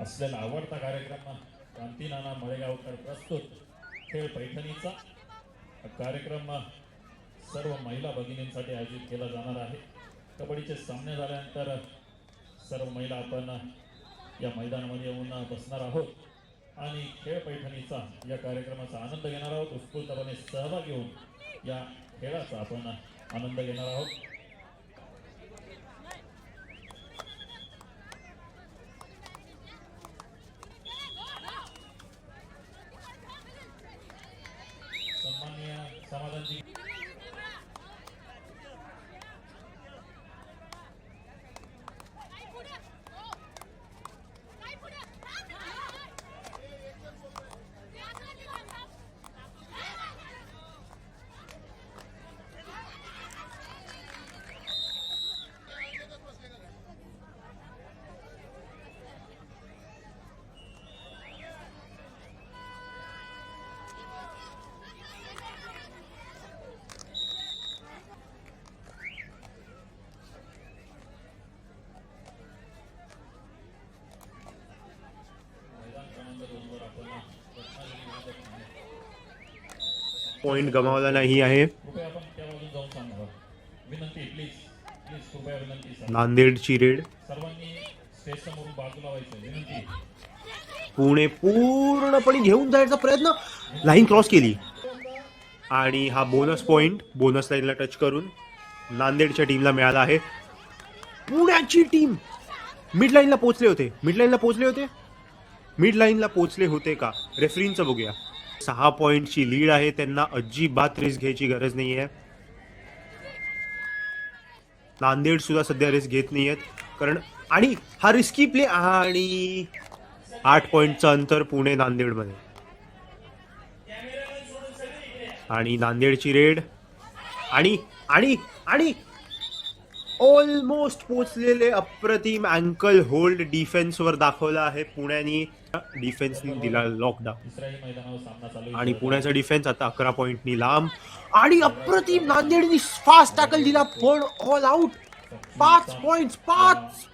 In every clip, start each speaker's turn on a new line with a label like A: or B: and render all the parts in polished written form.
A: असलेला आवडता कार्यक्रम क्रांती नाना मळेगावकर प्रस्तुत खेळ पैठणीचा कार्यक्रम सर्व महिला भगिनींसाठी आयोजित केला जाणार आहे। कबड्डीचे सामने झाल्यानंतर सर्व महिला आपण या मैदानामध्ये येऊन बसणार आहोत आणि खेळ पैठणीचा या कार्यक्रमाचा आनंद घेणार आहोत। उत्स्फूर्तपणे सहभागी होऊन या खेळाचा आपण आनंद घेणार आहोत। सन्माननीय समाधानजी
B: पॉइंट गमावला नाही आहे। नांदेडची रेड पुणे पूर्णपणे घेऊन जायचा प्रयत्न, लाईन क्रॉस केली आणि हा बोनस पॉइंट बोनस लाईनला टच करून नांदेडच्या टीमला मिळाला आहे। पुण्याची टीम मिड लाईनला पोहोचले होते का रेफरींचं बघूया। 6 पॉइंटची लीड आहे त्यांना, अजिबात रिस्क घ्यायची गरज नाही आहे। नांदेड सुद्धा सध्या रिस्क घेत नाहीयेत कारण आणि हा रिस्की प्ले आणि 8 पॉइंटचं अंतर पुणे नांदेड मध्ये आणि नांदेडची रेड आणि आणि आणि ऑलमोस्ट पोचलेले अप्रतिम अँकल होल्ड डिफेन्स वर दाखवला आहे पुण्याने। डिफेन्सनी दिला लॉकडाऊन आणि पुण्याचा डिफेन्स आता 11 पॉइंटनी लांब आणि अप्रतिम नांदेडनी फास्ट टॅकल दिला पण ऑल आउट। 5 पॉइंट्स 5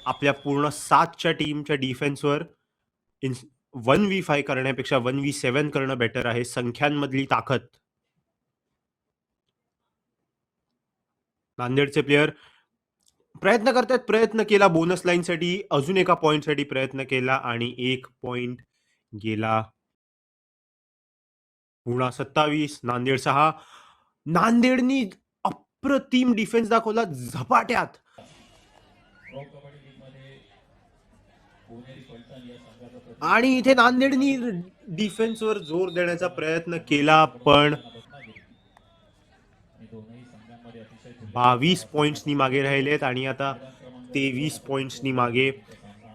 B: आपल्या पूर्ण 7च्या टीमच्या डिफेन्सवर 1v5 करण्यापेक्षा 1v7 करणं बेटर आहे। संख्यांमधली ताकद नांदेडचे प्लेयर प्रयत्न करतात, प्रयत्न केला बोनस लाईन साठी, अजून एका पॉइंट साठी प्रयत्न केला आणि 1 पॉइंट गेला। पुणा 27 नांदेड 6। नांदेडनी अप्रतिम डिफेन्स दाखवला झपाट्यात आणि इथे नांदेडनी डिफेन्सवर जोर देण्याचा प्रयत्न केला पण 22 पॉइंट्सनी मागे राहिलेत आणि आता 23 पॉइंट्सनी मागे।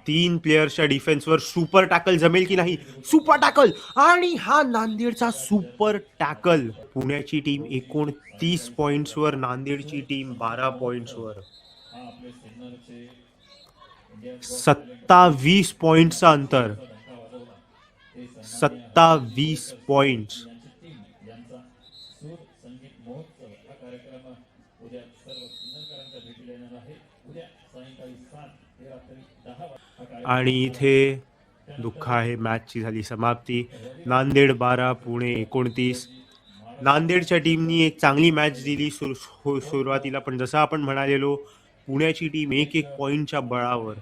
B: 3 प्लेयर्सच्या डिफेन्सवर सुपर टॅकल जमेल की नाही, सुपर टॅकल आणि हा नांदेडचा सुपर टॅकल। पुण्याची टीम 29 पॉइंट्सवर, नांदेडची टीम 12 पॉइंट्सवर। 27 पॉइंटचं अंतर, 27 पॉइंट्स। आणि इथे दुःख आहे, मॅचची झाली समाप्ती। नांदेड 12 पुणे 29। नांदेडच्या टीमनी एक चांगली मॅच दिली सुरुवातीला पण जसं आपण म्हणालेलो पुण्याची टीम 1-1 पॉइंटच्या बळावर